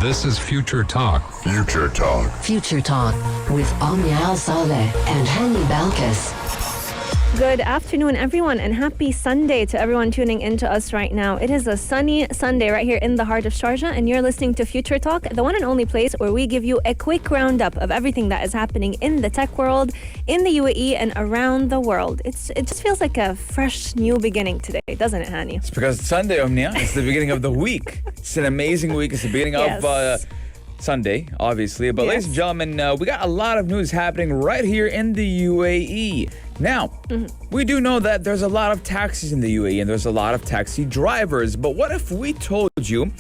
This is Future Talk. Future Talk. Future Talk with Omnia Al Saleh and Hani Balkis. Good afternoon, everyone, and happy Sunday to everyone tuning in to us right now. It is a sunny Sunday right here in the heart of Sharjah, and you're listening to Future Talk, the one and only place where we give you a quick roundup of everything that is happening in the tech world, in the UAE, and around the world. It just feels like a fresh new beginning today, doesn't it, Hani? It's because it's Sunday, Omnia. It's the beginning of the week. It's an amazing week. It's the beginning of Sunday, obviously. But ladies and gentlemen, we got a lot of news happening right here in the UAE. Now, we do know that there's a lot of taxis in the UAE and there's a lot of taxi drivers. But what if we told you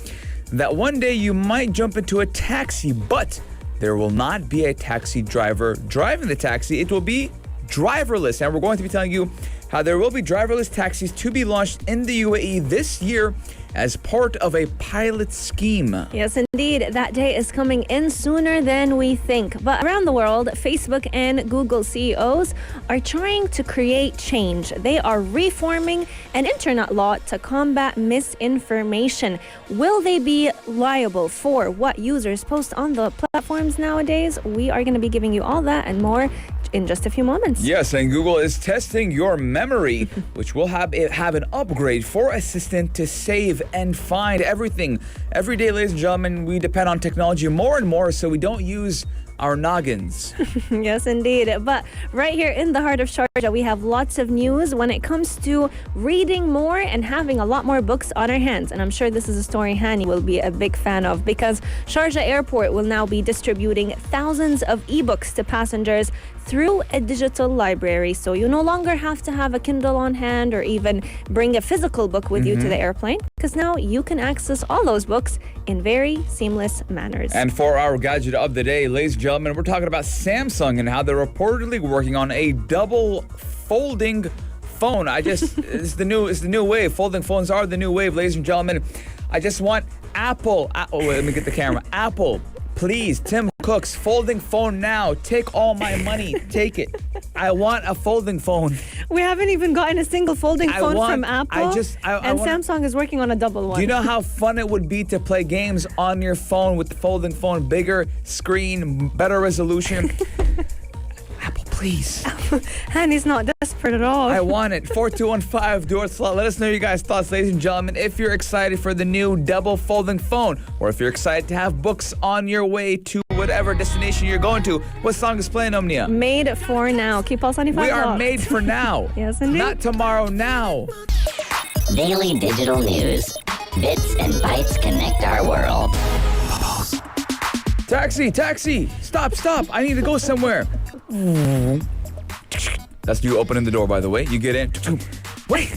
that one day you might jump into a taxi, but there will not be a taxi driver driving the taxi? It will be driverless. And we're going to be telling you how there will be driverless taxis to be launched in the UAE this year as part of a pilot scheme. Yes, indeed. That day is coming in sooner than we think. But around the world, Facebook and Google CEOs are trying to create change. They are reforming an internet law to combat misinformation. Will they be liable for what users post on the platforms nowadays? We are going to be giving you all that and more in just a few moments. Yes, and Google is testing your memory, which will have an upgrade for Assistant to save and find everything. Every day, ladies and gentlemen, we depend on technology more and more, so we don't use our noggins. Yes, indeed. But right here in the heart of Sharjah, we have lots of news when it comes to reading more and having a lot more books on our hands. And I'm sure this is a story Hani will be a big fan of, because Sharjah Airport will now be distributing thousands of ebooks to passengers through a digital library. So you no longer have to have a Kindle on hand or even bring a physical book with you to the airplane, because now you can access all those books in very seamless manners. And for our gadget of the day, ladies and gentlemen, we're talking about Samsung and how they're reportedly working on a double folding phone. it's the new wave. Folding phones are the new wave, ladies and gentlemen. I just want Apple. Oh, wait, let me get the camera. Apple, please, Tim Cook's folding phone now. Take all my money. Take it. I want a folding phone. We haven't even gotten a single folding phone from Apple. Samsung is working on a double one. Do you know how fun it would be to play games on your phone with the folding phone? Bigger screen, better resolution. Apple, please. Hani's not desperate at all. I want it. 4215, do it slot. Let us know your guys' thoughts, ladies and gentlemen. If you're excited for the new double folding phone, or if you're excited to have books on your way to whatever destination you're going to. What song is playing, Omnia? Made for now. Keep all 75 We are locked. made for now. Yes, indeed. Not tomorrow, now. Daily digital news. Bits and bytes connect our world. Taxi. Stop. I need to go somewhere. That's you opening the door, by the way. You get in. Wait,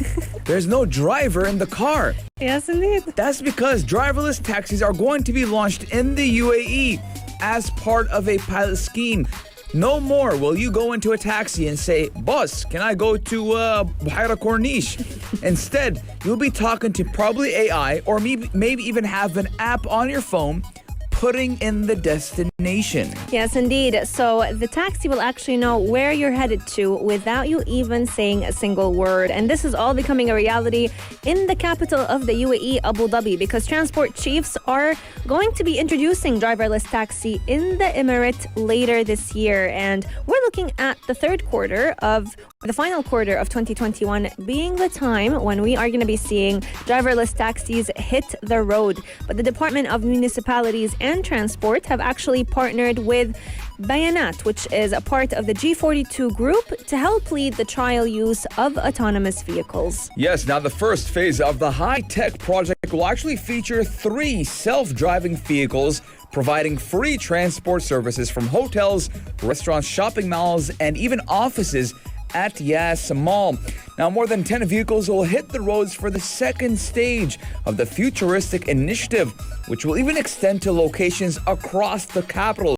there's no driver in the car. Yes, indeed. That's because driverless taxis are going to be launched in the UAE as part of a pilot scheme. No more will you go into a taxi and say, "Boss, can I go to Buhaira Corniche?" Instead, you'll be talking to probably AI, or maybe even have an app on your phone putting in the destination. Yes, indeed. So the taxi will actually know where you're headed to without you even saying a single word. And this is all becoming a reality in the capital of the UAE, Abu Dhabi, because transport chiefs are going to be introducing driverless taxi in the Emirates later this year. And we're looking at the final quarter of 2021 being the time when we are going to be seeing driverless taxis hit the road. But the Department of Municipalities and Transport have actually partnered with Bayanat, which is a part of the G42 group, to help lead the trial use of autonomous vehicles. Yes, now the first phase of the high-tech project will actually feature 3 self-driving vehicles providing free transport services from hotels, restaurants, shopping malls, and even offices at Yas Mall. Now, more than 10 vehicles will hit the roads for the second stage of the futuristic initiative, which will even extend to locations across the capital.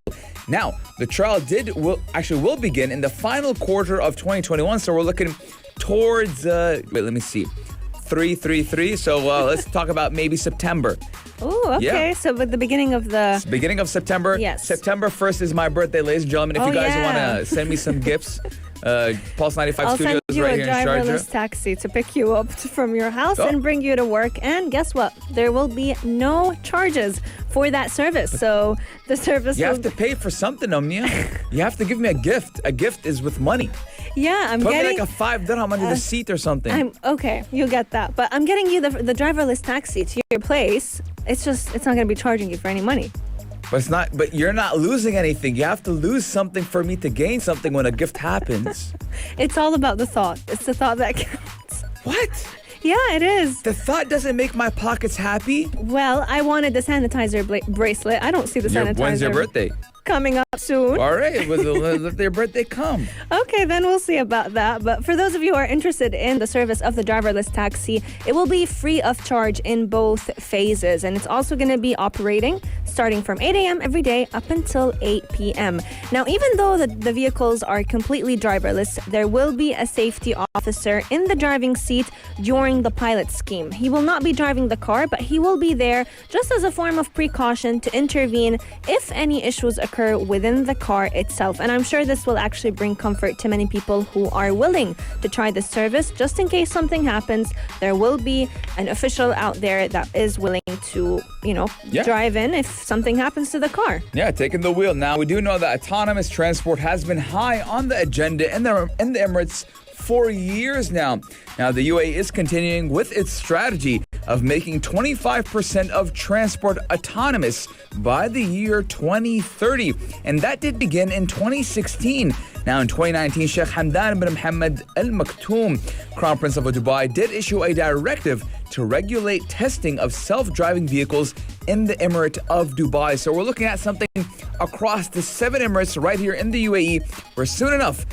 Now, the trial will begin in the final quarter of 2021, so we're looking towards, let me see, 333. So let's talk about maybe September. Oh, okay. Yeah. So at the beginning of September. Yes. September 1st is my birthday, ladies and gentlemen. If you guys want to send me some gifts, Pulse 95 I'll Studios send you right a here in Sharjah. driverless taxi to pick you up from your house Oh. and bring you to work. And guess what? There will be no charges for that service. So the service You will... have to pay for something, Omnia. You have to give me a gift. A gift is with money. Yeah, I'm Put getting... me like a 5 dirham under the seat or something. Okay, you'll get that. But I'm getting you the driverless taxi to your place. It's not going to be charging you for any money. But it's not. But you're not losing anything. You have to lose something for me to gain something when a gift happens. It's all about the thought. It's the thought that counts. What? Yeah, it is. The thought doesn't make my pockets happy. Well, I wanted the sanitizer bracelet. I don't see the sanitizer. When's your birthday? Coming up soon. All right, let their birthday come. Okay, then we'll see about that. But for those of you who are interested in the service of the driverless taxi, it will be free of charge in both phases. And it's also going to be operating starting from 8 a.m. every day up until 8 p.m. Now, even though the vehicles are completely driverless, there will be a safety officer in the driving seat during the pilot scheme. He will not be driving the car, but he will be there just as a form of precaution to intervene if any issues occur within the car itself. And I'm sure this will actually bring comfort to many people who are willing to try this service. Just in case something happens, there will be an official out there that is willing to, drive in if something happens to the car. Yeah, taking the wheel. Now, we do know that autonomous transport has been high on the agenda in the Emirates for years now. Now, the UAE is continuing with its strategy of making 25% of transport autonomous by the year 2030. And that did begin in 2016. Now, in 2019, Sheikh Hamdan bin Mohammed Al Maktoum, Crown Prince of Dubai, did issue a directive to regulate testing of self-driving vehicles in the Emirate of Dubai. So we're looking at something across the 7 Emirates right here in the UAE, where soon enough,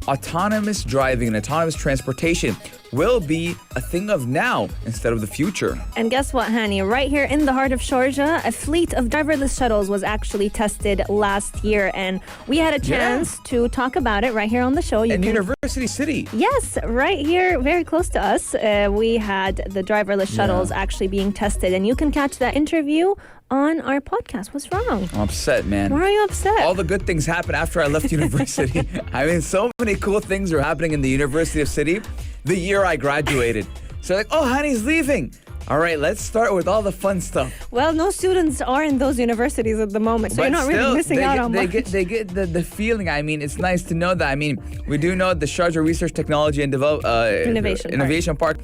autonomous driving and autonomous transportation will be a thing of now instead of the future. And guess what, Hani? Right here in the heart of Sharjah, a fleet of driverless shuttles was actually tested last year, and we had a chance to talk about it right here on the show. University City. Yes, right here, very close to us. We had the driverless shuttles actually being tested, and you can catch that interview on our podcast. What's wrong? I'm upset, man. Why are you upset? All the good things happened after I left university. I mean, so many cool things are happening in the University of City the year I graduated. So like, oh, honey's leaving. All right, let's start with all the fun stuff. Well, no students are in those universities at the moment, so but you're not really missing out on much. They get the feeling. I mean, it's nice to know that. I mean, we do know the Sharjah Research Technology and Innovation Park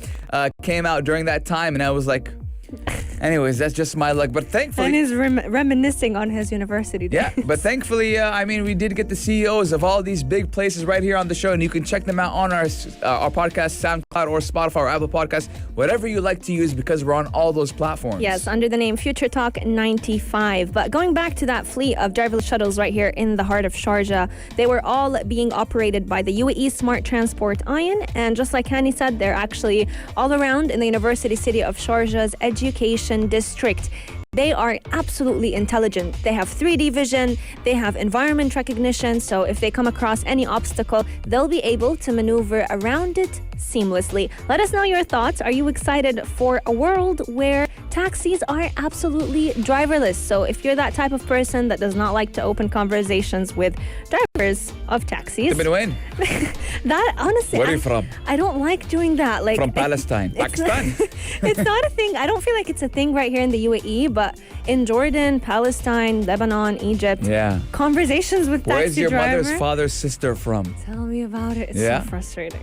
came out during that time, and I was like, anyways, that's just my luck. But thankfully... And he's reminiscing on his university days. Yeah, but thankfully, I mean, we did get the CEOs of all these big places right here on the show, and you can check them out on our podcast, SoundCloud or Spotify or Apple Podcasts, whatever you like to use, because we're on all those platforms. Yes, under the name Future Talk 95. But going back to that fleet of driverless shuttles right here in the heart of Sharjah, they were all being operated by the UAE Smart Transport Ion, and just like Hani said, they're actually all around in the University City of Sharjah's education district. They are absolutely intelligent. They have 3D vision, they have environment recognition, so if they come across any obstacle, they'll be able to maneuver around it seamlessly. Let us know your thoughts. Are you excited for a world where taxis are absolutely driverless? So if you're that type of person that does not like to open conversations with drivers of taxis, that honestly, where are you from? I don't like doing that. Like from Palestine, Pakistan. It's not a thing. I don't feel like it's a thing right here in the UAE, but in Jordan, Palestine, Lebanon, Egypt, conversations with taxi Where's your driver. mother's father's sister from? Tell me about it. It's so frustrating.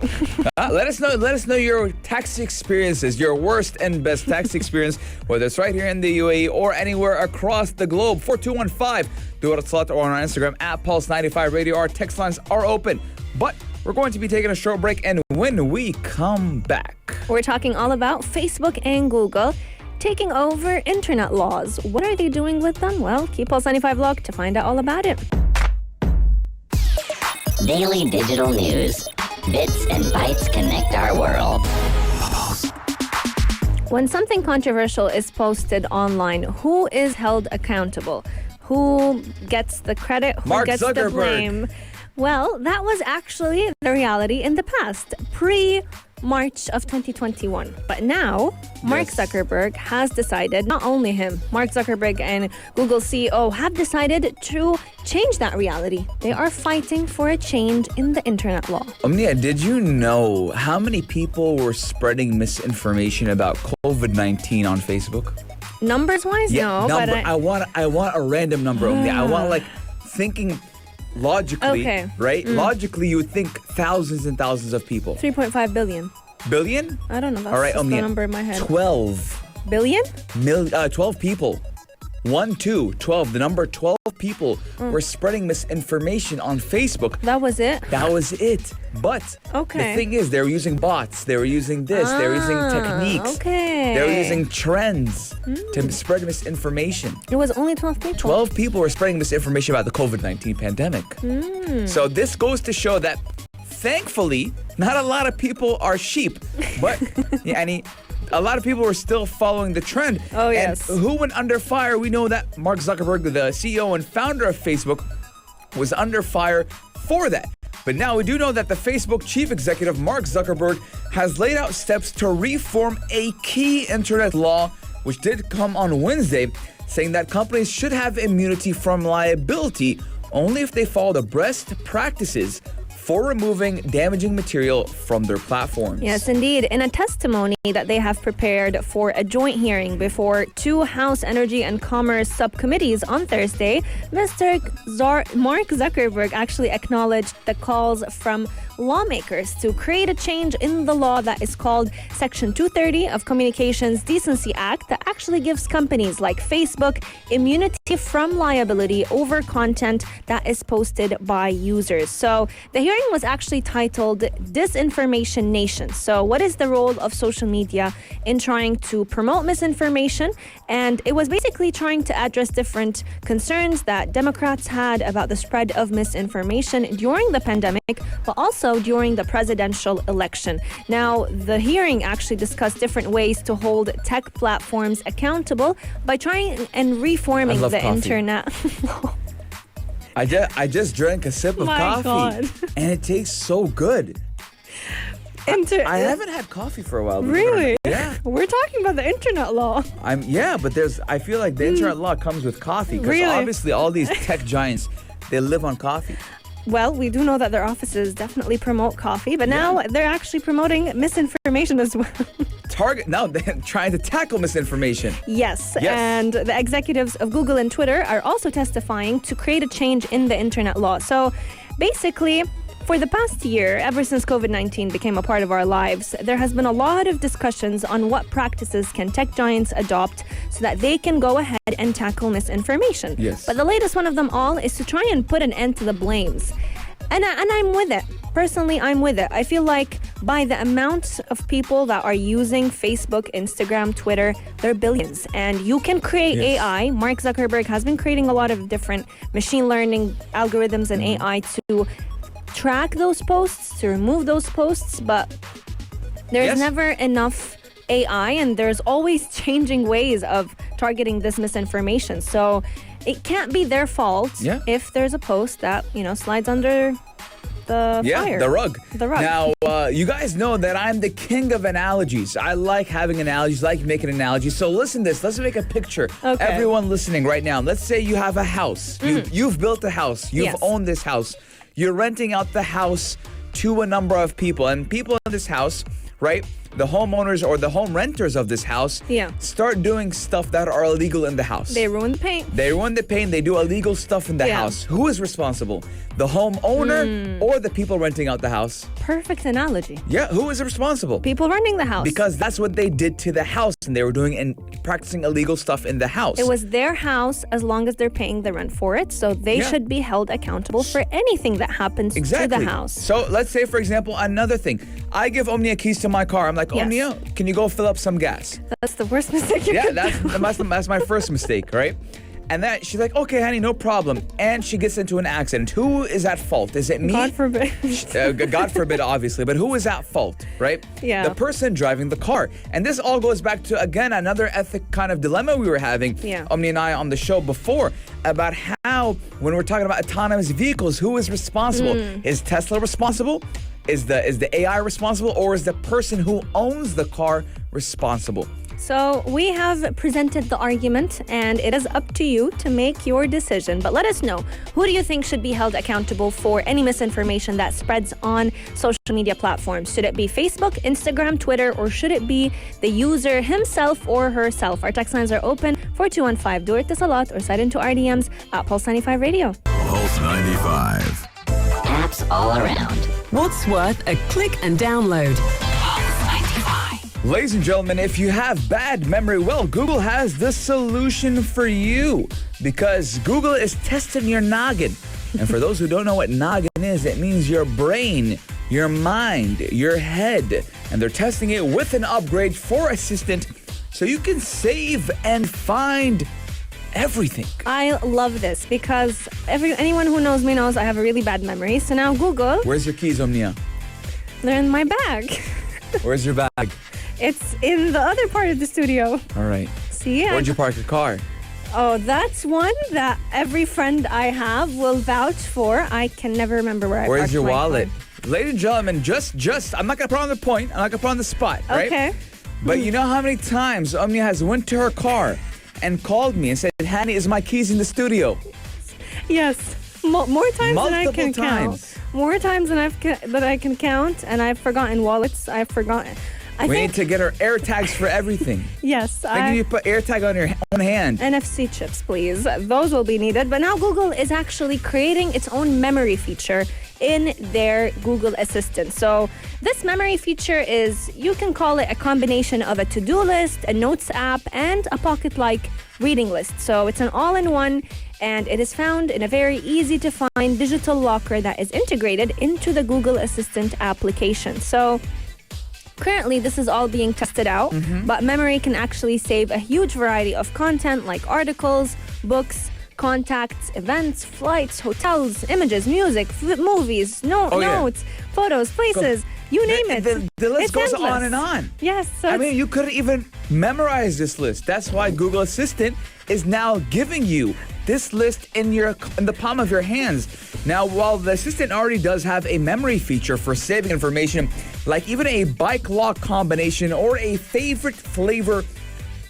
Let us know your taxi experiences, your worst and best taxi experience, whether it's right here in the UAE or anywhere across the globe. 4215 Dua Salat or on our Instagram at Pulse95 Radio. Our text lines are open, but we're going to be taking a short break, and when we come back, we're talking all about Facebook and Google taking over internet laws. What are they doing with them? Well, keep Pulse 95 locked to find out all about it. Daily digital news. Bits and bytes connect our world. When something controversial is posted online, who is held accountable? Who gets the credit? Who Mark gets the Zuckerberg. blame? Well, that was actually the reality in the past. March of 2021. But now, Mark Zuckerberg has decided, not only him, Mark Zuckerberg and Google CEO have decided to change that reality. They are fighting for a change in the internet law. Omnia, did you know how many people were spreading misinformation about COVID-19 on Facebook? Numbers-wise, no. Number, But I want a random number, Omnia. I want like thinking logically, right? Logically, you would think thousands and thousands of people. 3.5 billion. Billion? I don't know. That's All right, just Omnia. the number in my head. 12. Billion? 12 people. 12. The number 12 people were spreading misinformation on Facebook. That was it? That was it. But the thing is, they were using bots. They were using this. They were using techniques. They were using trends to spread misinformation. It was only 12 people. 12 people were spreading misinformation about the COVID-19 pandemic. So this goes to show that, thankfully, not a lot of people are sheep. But, a lot of people were still following the trend. Oh, yes. And who went under fire? We know that Mark Zuckerberg, the CEO and founder of Facebook, was under fire for that. But now we do know that the Facebook chief executive, Mark Zuckerberg, has laid out steps to reform a key internet law, which did come on Wednesday, saying that companies should have immunity from liability only if they follow the best practices for removing damaging material from their platforms. Yes, indeed. In a testimony that they have prepared for a joint hearing before two House Energy and Commerce subcommittees on Thursday, Mr. Mark Zuckerberg actually acknowledged the calls from lawmakers to create a change in the law that is called Section 230 of Communications Decency Act that actually gives companies like Facebook immunity from liability over content that is posted by users. So the hearing was actually titled Disinformation Nation. So what is the role of social media in trying to promote misinformation? And it was basically trying to address different concerns that Democrats had about the spread of misinformation during the pandemic, but also during the presidential election. Now, the hearing actually discussed different ways to hold tech platforms accountable by trying and reforming the internet. I just drank a sip of coffee, God. and it tastes so good. I haven't had coffee for a while. Really? Yeah. We're talking about the internet law. But I feel like the internet law comes with coffee because Really? obviously all these tech giants, they live on coffee. Well, we do know that their offices definitely promote coffee, but now they're actually promoting misinformation as well. They're trying to tackle misinformation. Yes, and the executives of Google and Twitter are also testifying to create a change in the internet law. So basically, for the past year, ever since COVID-19 became a part of our lives, there has been a lot of discussions on what practices can tech giants adopt so that they can go ahead and tackle misinformation. Yes. But the latest one of them all is to try and put an end to the blames. And I'm with it. Personally, I'm with it. I feel like by the amount of people that are using Facebook, Instagram, Twitter, there are billions. And you can create AI. Mark Zuckerberg has been creating a lot of different machine learning algorithms and AI to track those posts, to remove those posts, but there's never enough AI, and there's always changing ways of targeting this misinformation. So it can't be their fault if there's a post that, slides under the fire. The rug. The rug. Now, you guys know that I'm the king of analogies. I like having analogies, like making analogies. So listen to this. Let's make a picture. Okay. Everyone listening right now. Let's say you have a house. You've built a house. You've owned this house. You're renting out the house to a number of people. And people in this house, right, the homeowners or the home renters of this house start doing stuff that are illegal in the house. They ruin the paint. They do illegal stuff in the house. Who is responsible? The homeowner or the people renting out the house? Perfect analogy. Yeah, who is responsible? People renting the house. Because that's what they did to the house, and they were doing and practicing illegal stuff in the house. It was their house as long as they're paying the rent for it, so they should be held accountable for anything that happens to the house. So let's say, for example, another thing. I give Omnia keys to my car. I'm like, Omnia, can you go fill up some gas? That's the worst mistake you could do. That's my first mistake, right? And then she's like, okay, honey, no problem. And she gets into an accident. Who is at fault? Is it me? God forbid. God forbid, obviously. But who is at fault, right? Yeah. The person driving the car. And this all goes back to, again, another ethic kind of dilemma we were having, Omni and I, on the show before, about how, when we're talking about autonomous vehicles, who is responsible? Is Tesla responsible? Is the AI responsible, or is the person who owns the car responsible? So we have presented the argument, and it is up to you to make your decision. But let us know, who do you think should be held accountable for any misinformation that spreads on social media platforms? Should it be Facebook, Instagram, Twitter, or should it be the user himself or herself? Our text lines are open for 215. Do it this a lot or slide into our DMs at Pulse 95 Radio. Pulse 95. Apps all around. What's worth a click and download? Ladies and gentlemen, if you have bad memory, well, Google has the solution for you, because Google is testing your noggin. And for those who don't know what noggin is, it means your brain, your mind, your head. And they're testing it with an upgrade for Assistant so you can save and find everything. I love this because anyone who knows me knows I have a really bad memory. So now Google, Where's your keys, Omnia? they're in my bag. Where's your bag? It's in the other part of the studio. All right. See? Where'd you park your car? Oh, that's one that every friend I have will vouch for. I can never remember where I Where's parked your my wallet? car. Ladies and gentlemen, just I'm not gonna put on the point. I'm not gonna put on the spot, right? Okay. But you know how many times Omnia has went to her car and called me and said, "Hani, is my keys in the studio?" Yes. More times than I Multiple can times. count. More times than that I can count, and I've forgotten wallets. I've forgotten. I We think need to get her air tags for everything. yes. Think you put air tag on your own hand. NFC chips, please. Those will be needed. But now Google is actually creating its own memory feature in their Google Assistant. So this memory feature is, you can call it a combination of a to-do list, a notes app, and a pocket-like reading list. So it's an all-in-one, and it is found in a very easy-to-find digital locker that is integrated into the Google Assistant application. So currently, this is all being tested out, but memory can actually save a huge variety of content like articles, books, contacts, events, flights, hotels, images, music, movies, notes, photos, places, you name it. The list It's goes endless. on and on. Yes. So I mean, you couldn't even memorize this list. That's why Google Assistant is now giving you this list in the palm of your hands. Now, while the Assistant already does have a memory feature for saving information, like even a bike lock combination or a favorite flavor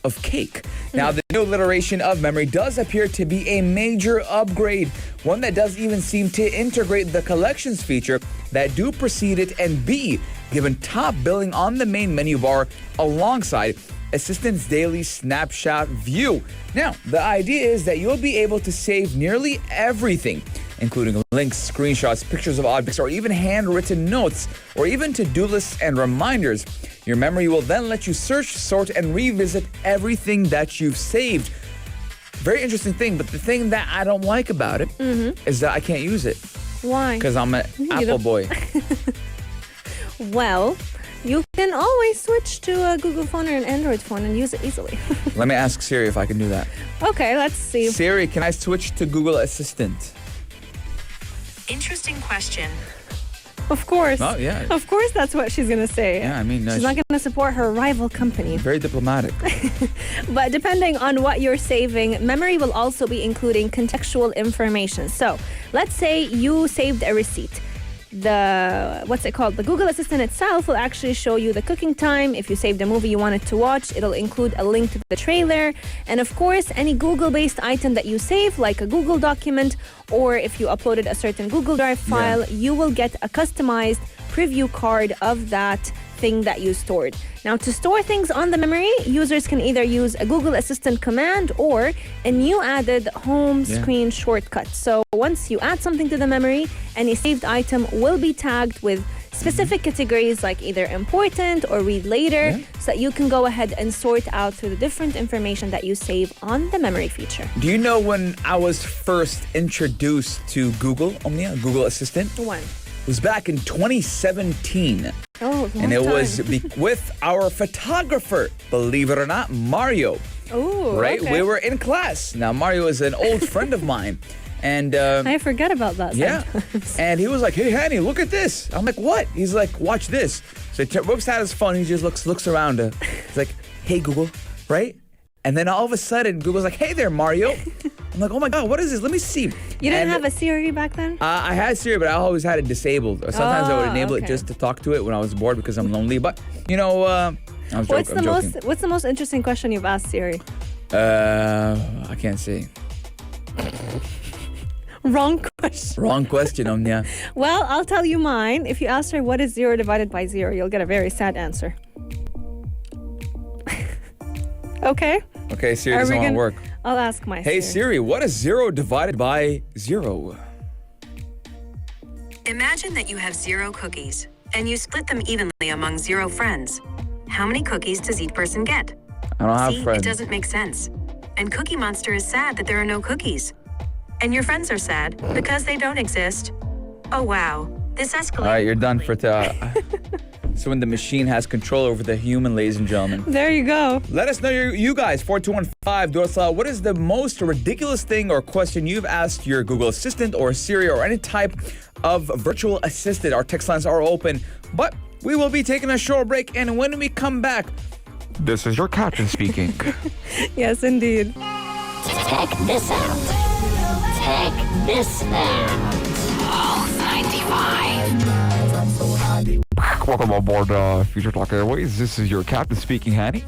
of cake. Now, the new alliteration of memory does appear to be a major upgrade, one that does even seem to integrate the collections feature that do precede it and be given top billing on the main menu bar alongside Assistant's daily snapshot view. Now, the idea is that you'll be able to save nearly everything, including links, screenshots, pictures of objects, or even handwritten notes, or even to-do lists and reminders. Your memory will then let you search, sort, and revisit everything that you've saved. Very interesting thing, but the thing that I don't like about it is that I can't use it why? because I'm an Apple boy. Well, you can always switch to a Google phone or an Android phone and use it easily. Let me ask Siri if I can do that. Okay, let's see. Siri, can I switch to Google Assistant? Interesting question. Of course. Oh, yeah. Of course, that's what she's going to say. Yeah, I mean, She's not going to support her rival company. very diplomatic. But depending on what you're saving, memory will also be including contextual information. So let's say you saved a receipt. The Google Assistant itself will actually show you the cooking time. If you saved a movie you wanted to watch, it'll include a link to the trailer. And of course, any Google-based item that you save, like a Google document, or if you uploaded a certain Google Drive file, you will get a customized preview card of that thing that you stored. Now, to store things on the memory, users can either use a Google Assistant command or a new added home screen shortcut. So once you add something to the memory, any saved item will be tagged with specific categories like either important or read later, so that you can go ahead and sort out through the different information that you save on the memory feature. Do you know when I was first introduced to Google, Omnia, Google Assistant? One. It was back in 2017. Oh, And it was with our photographer, believe it or not, Mario. Oh, Right? okay. We were in class. Now, Mario is an old friend of mine. And I forget about that yeah. sometimes. And he was like, "Hey, Hani, look at this." I'm like, "What?" He's like, "Watch this." So he whips out his phone. He just looks around. He's like, "Hey, Google," right? And then all of a sudden, Google's like, "Hey there, Mario." I'm like, oh my God, what is this? Let me see. You didn't have a Siri back then? I had Siri, but I always had it disabled. Sometimes I would enable it okay. just to talk to it when I was bored because I'm lonely. But, I'm joking. What's the most interesting question you've asked Siri? I can't say. Wrong question. Wrong question, Omnia. Well, I'll tell you mine. If you ask her what is 0 divided by 0, you'll get a very sad answer. Okay? Okay, Siri doesn't want to work. I'll ask my Hey Siri, what is 0 divided by 0? Imagine that you have 0 cookies and you split them evenly among 0 friends. How many cookies does each person get? I don't have See, friends. it doesn't make sense. And Cookie Monster is sad that there are no cookies. And your friends are sad because they don't exist. Oh wow, this escalated. All right, you're done for So when the machine has control over the human, ladies and gentlemen. There you go. Let us know, you guys, 4215 Dorsal, what is the most ridiculous thing or question you've asked your Google Assistant or Siri or any type of virtual assistant? Our text lines are open, but we will be taking a short break, and when we come back, this is your captain speaking. Yes, indeed. Check this out. Check this out. Pulse 95. Welcome aboard Future Talk Airways. This is your captain speaking, Hani.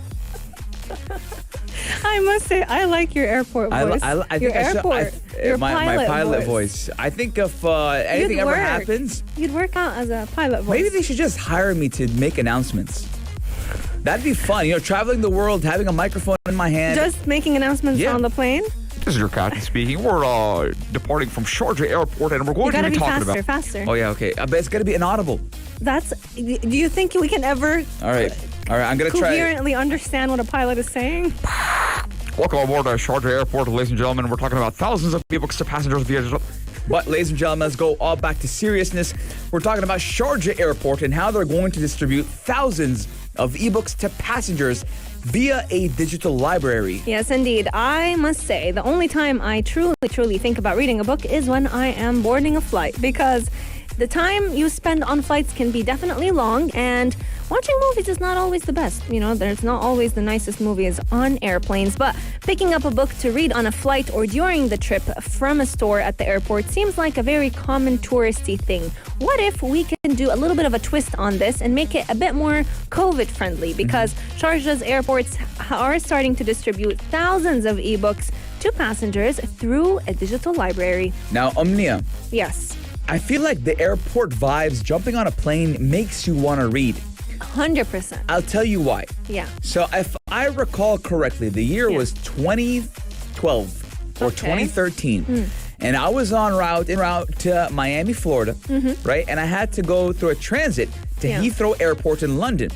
I must say, I like your airport voice. I your think airport. Your my pilot voice. voice. I think if anything You'd ever work. happens, You'd work out as a pilot voice. maybe they should just hire me to make announcements. That'd be fun. Traveling the world, having a microphone in my hand. Just making announcements Yeah. on the plane? This is your captain speaking. We're departing from Sharjah Airport, and we're going You gotta to be be talking faster, about. faster. Oh yeah, okay. But it's gonna be inaudible. Do you think we can ever All right. I'm gonna try. coherently understand what a pilot is saying? Welcome aboard Sharjah Airport, ladies and gentlemen. We're talking about thousands of ebooks to passengers via. But, ladies and gentlemen, let's go all back to seriousness. We're talking about Sharjah Airport and how they're going to distribute thousands of ebooks to passengers via a digital library. Yes, indeed. I must say, the only time I truly think about reading a book is when I am boarding a flight, because the time you spend on flights can be definitely long, and watching movies is not always the best. There's not always the nicest movies on airplanes, but picking up a book to read on a flight or during the trip from a store at the airport seems like a very common touristy thing. What if we can do a little bit of a twist on this and make it a bit more COVID-friendly? Because Sharjah's airports are starting to distribute thousands of ebooks to passengers through a digital library. Now, Omnia, Yes. I feel like the airport vibes, jumping on a plane makes you want to read. 100%. I'll tell you why. Yeah. So if I recall correctly, the year was 2012 or Okay. 2013. And I was en route to Miami, Florida, right? And I had to go through a transit to Yeah. Heathrow Airport in London.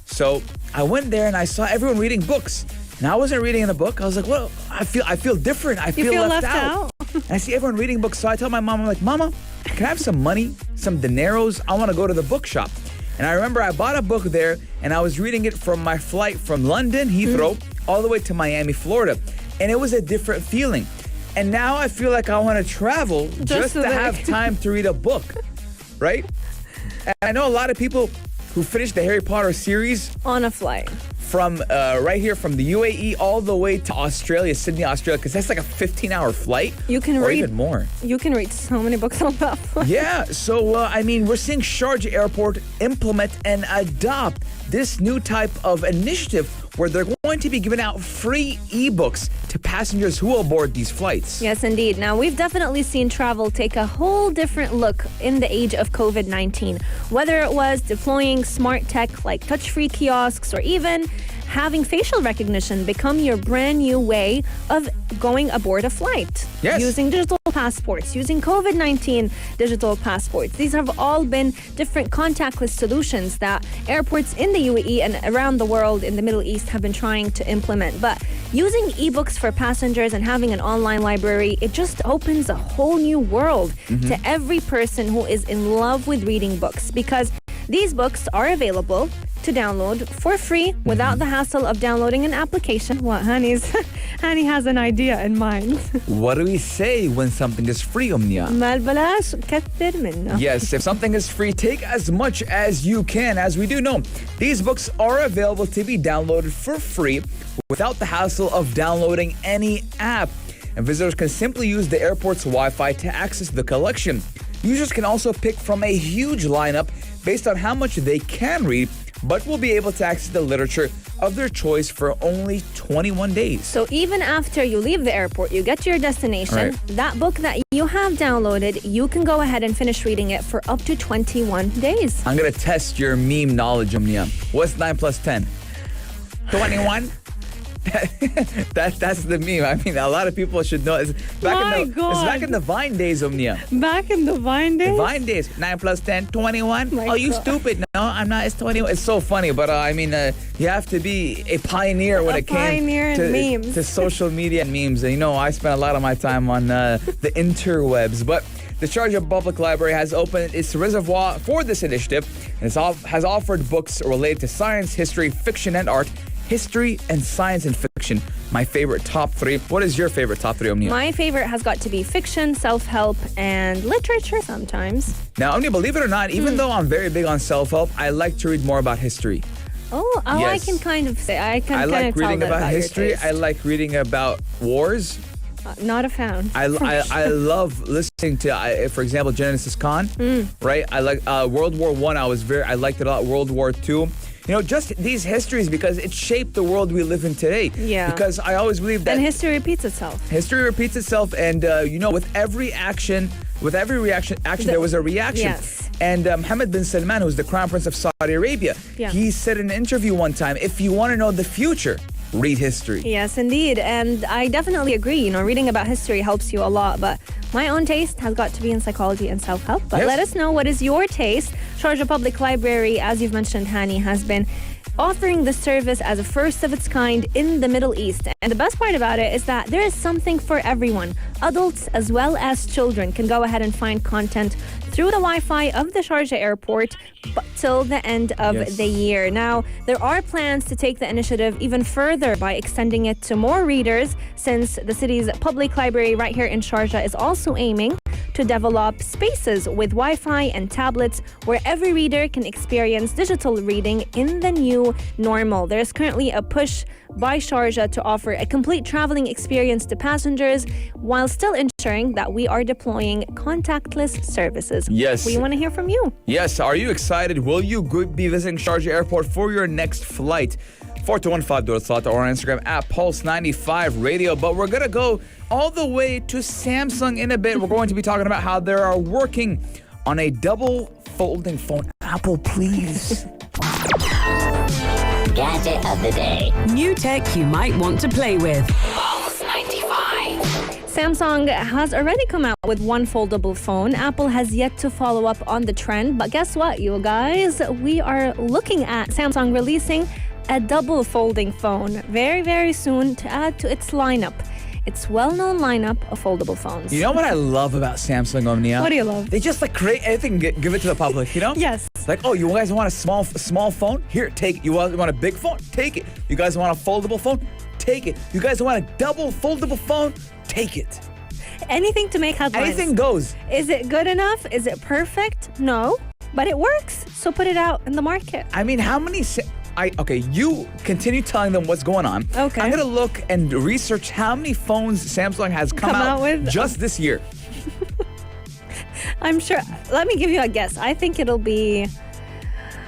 So I went there and I saw everyone reading books. And I wasn't reading in a book. I was like, well, I feel different. I You feel left out? And I see everyone reading books. So I tell my mom, I'm like, Mama, can I have some money, some dineros? I want to go to the bookshop. And I remember I bought a book there, and I was reading it from my flight from London, Heathrow, all the way to Miami, Florida. And it was a different feeling. And now I feel like I want to travel just so to that- have time to read a book, right? And I know a lot of people who finished the Harry Potter series On a flight. from right here from the UAE all the way to Australia, Sydney, Australia, because that's like a 15-hour flight. You can or read even more. You can read so many books on that flight. Yeah, so we're seeing Sharjah Airport implement and adopt this new type of initiative where they're going to be giving out free ebooks to passengers who will board these flights. Yes, indeed. Now, we've definitely seen travel take a whole different look in the age of COVID-19. Whether it was deploying smart tech like touch-free kiosks or even having facial recognition become your brand new way of going aboard a flight. Yes. Using digital passports, using COVID-19 digital passports. These have all been different contactless solutions that airports in the UAE and around the world in the Middle East have been trying to implement. But using ebooks for passengers and having an online library, it just opens a whole new world to every person who is in love with reading books, because these books are available to download for free without the hassle of downloading an application. What, Hani has an idea in mind. What do we say when something is free, Omnia? ما البلاش كتر منه. Yes, if something is free, take as much as you can. As we do know, these books are available to be downloaded for free without the hassle of downloading any app. and visitors can simply use the airport's Wi-Fi to access the collection. Users can also pick from a huge lineup based on how much they can read, but will be able to access the literature of their choice for only 21 days. So even after you leave the airport, you get to your destination, Right. that book that you have downloaded, you can go ahead and finish reading it for up to 21 days. I'm going to test your meme knowledge, Omnia. What's 9 plus 10? 21? That's the meme. I mean, a lot of people should know. It's back in the Vine days, Omnia. Back in the Vine days? Vine days. 9 plus 10, 21. My Oh, you God. stupid. No, I'm not. It's 21. It's so funny, but I mean, you have to be a pioneer when A it came pioneer in memes. to social media and memes. And, I spent a lot of my time on the interwebs, but the Sharjah Public Library has opened its reservoir for this initiative and has offered books related to science, history, fiction, and art. History and science and fiction. My favorite top three. What is your favorite top three, Omnia? My favorite has got to be fiction, self-help, and literature sometimes. Now, Omnia, believe it or not, even though I'm very big on self-help, I like to read more about history. Oh, I Yes. can kind of say, I can I kind like of tell reading that about your history. taste. I like reading about wars. Not a fan. I love listening to, for example, Genesis Khan. Right? I like World War I. I liked it a lot. World War II. Just these histories because it shaped the world we live in today. Yeah. Because I always believe that And history repeats itself. history repeats itself, and with every action, there was a reaction. Yes. And Mohammed bin Salman, who's the crown prince of Saudi Arabia, Yeah. he said in an interview one time, if you want to know the future, read history. Yes, indeed. And I definitely agree. Reading about history helps you a lot. But my own taste has got to be in psychology and self-help. But Yes. let us know, what is your taste? Sharjah Public Library, as you've mentioned, Hani, has been offering the service as a first of its kind in the Middle East. And the best part about it is that there is something for everyone. Adults as well as children can go ahead and find content through the Wi-Fi of the Sharjah airport till the end of Yes. the year. Now, there are plans to take the initiative even further by extending it to more readers, since the city's public library right here in Sharjah is also aiming to develop spaces with Wi-Fi and tablets where every reader can experience digital reading in the new normal. There's currently a push by Sharjah to offer a complete traveling experience to passengers while still ensuring that we are deploying contactless services. Yes. We want to hear from you. Yes, are you excited? Will you be visiting Sharjah Airport for your next flight? 4215 or on Instagram at Pulse95 Radio. But we're going to go all the way to Samsung in a bit. We're going to be talking about how they are working on a double folding phone. Apple, please. Gadget of the day. New tech you might want to play with. Pulse 95. Samsung has already come out with one foldable phone. Apple has yet to follow up on the trend. But guess what, you guys? We are looking at Samsung releasing a double folding phone very, very soon to add to its lineup. Its well-known lineup of foldable phones. You know what I love about Samsung, Omnia? What do you love? They just create anything and give it to the public, Yes. Like, oh, you guys want a small phone? Here, take it. You want a big phone? Take it. You guys want a foldable phone? Take it. You guys want a double foldable phone? Take it. Anything to make headlines. Anything goes. Is it good enough? Is it perfect? No. But it works. So put it out in the market. I mean, how many... Okay, you continue telling them what's going on. Okay. I'm going to look and research how many phones Samsung has come out with just this year. I'm sure. Let me give you a guess. I think it'll be,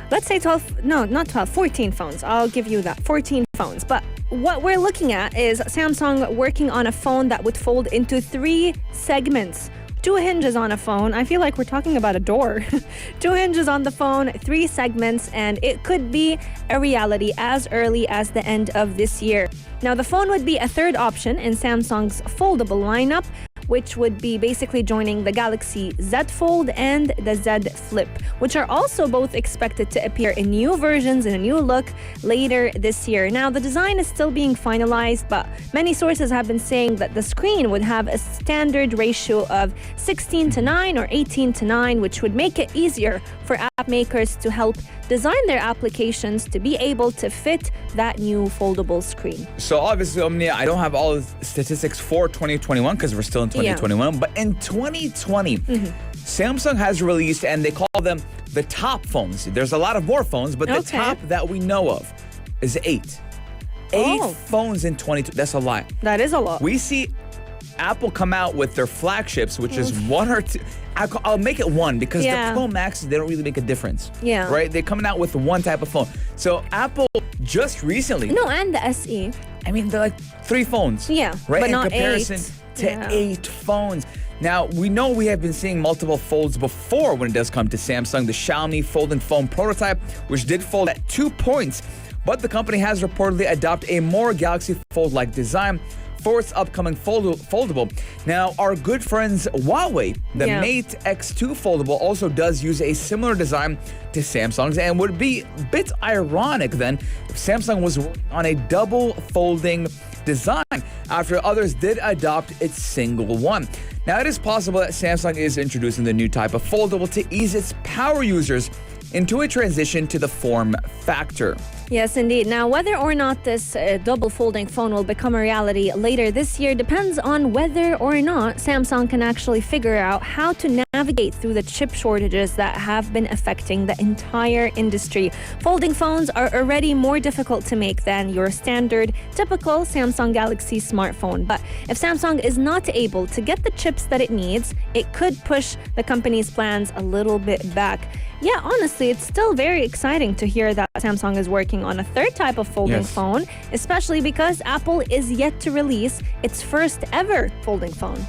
let's say 12. No, not 12. 14 phones. I'll give you that. 14 phones. But what we're looking at is Samsung working on a phone that would fold into 3 segments. 2 hinges on a phone. I feel like we're talking about a door. 2 hinges on the phone, 3 segments, and it could be a reality as early as the end of this year. Now, the phone would be a third option in Samsung's foldable lineup, which would be basically joining the Galaxy Z Fold and the Z Flip, which are also both expected to appear in new versions in a new look later this year. Now, the design is still being finalized, but many sources have been saying that the screen would have a standard ratio of 16:9 or 18:9, which would make it easier for app makers to help design their applications to be able to fit that new foldable screen. So obviously, Omnia, I don't have all the statistics for 2021 because we're still in 2021. But in 2020, Samsung has released, and they call them the top phones. There's a lot of more phones, but the Okay. top that we know of is 8. 8 Oh. phones in 2020. That's a lot. That is a lot. We see Apple come out with their flagships, which is one or two. I'll make it one because the Pro Maxes, they don't really make a difference. Yeah. Right? They're coming out with one type of phone. So Apple just recently. No, and the SE. I mean, they're like 3 phones. Yeah, Right? but In not comparison 8. to 8 phones. Now, we know we have been seeing multiple folds before when it does come to Samsung. The Xiaomi folding phone prototype, which did fold at 2 points. But the company has reportedly adopted a more Galaxy Fold-like design for its upcoming foldable. Now, our good friends Huawei, the Mate X2 foldable, also does use a similar design to Samsung's, and would be a bit ironic then if Samsung was on a double folding design after others did adopt its single one. Now, it is possible that Samsung is introducing the new type of foldable to ease its power users into a transition to the form factor. Yes, indeed. Now, whether or not this double folding phone will become a reality later this year depends on whether or not Samsung can actually figure out how to navigate through the chip shortages that have been affecting the entire industry. Folding phones are already more difficult to make than your standard, typical Samsung Galaxy smartphone. But if Samsung is not able to get the chips that it needs, it could push the company's plans a little bit back. Yeah, honestly, it's still very exciting to hear that Samsung is working on a third type of folding phone, especially because Apple is yet to release its first ever folding phone.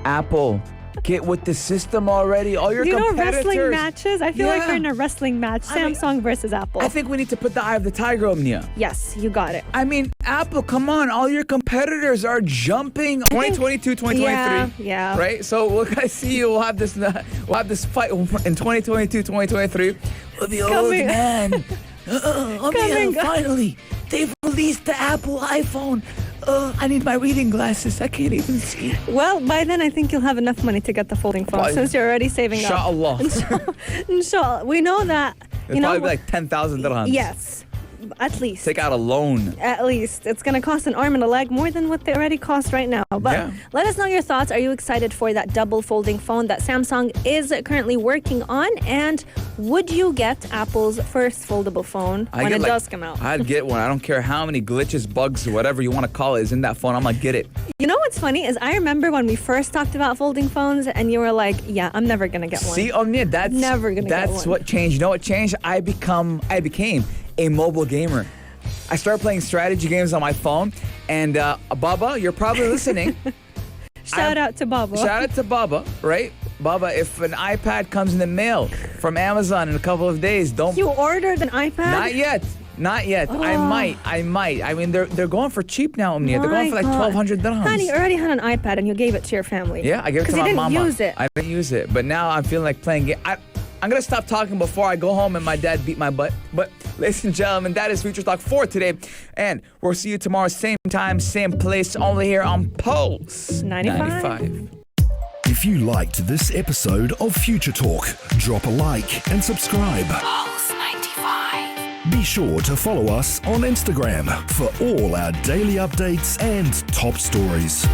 Apple, get with the system already. All your competitors. Wrestling matches? I feel like we're in a wrestling match. Samsung versus Apple. I think we need to put the eye of the tiger, Omnia. Yes, you got it. I mean, Apple, come on. All your competitors are jumping. 2022, 2023. Yeah. Right? So we're going to see you. We'll have this fight in 2022, 2023 with the old man. Finally, they've released the Apple iPhone. I need my reading glasses. I can't even see. Well, by then I think you'll have enough money to get the folding phone since you're already saving up. Inshallah. Inshallah. We know that. It'll probably be like 10,000 dirhams. Yes. At least. Take out a loan. At least. It's going to cost an arm and a leg more than what they already cost right now. But let us know your thoughts. Are you excited for that double folding phone that Samsung is currently working on? And would you get Apple's first foldable phone when it does come out? I'd get one. I don't care how many glitches, bugs, whatever you want to call it is in that phone. I'm going to get it. You know what's funny is I remember when we first talked about folding phones and you were like, yeah, I'm never going to get one. See, Omnia, that's what changed. You know what changed? I became a mobile gamer. I started playing strategy games on my phone, and Baba, you're probably listening. Shout out to Baba. Shout out to Baba, right? Baba, if an iPad comes in the mail from Amazon in a couple of days, don't... You ordered an iPad? Not yet. Oh. I might. I mean, they're going for cheap now, Omnia. They're going for like 1,200 dirhams. Honey, you already had an iPad and you gave it to your family. Yeah, I gave it to my mama. Because you didn't use it. I didn't use it, but now I'm feeling like playing game. I'm going to stop talking before I go home and my dad beat my butt. But, ladies and gentlemen, that is Future Talk for today. And we'll see you tomorrow, same time, same place, only here on Pulse 95. If you liked this episode of Future Talk, drop a like and subscribe. Pulse 95. Be sure to follow us on Instagram for all our daily updates and top stories.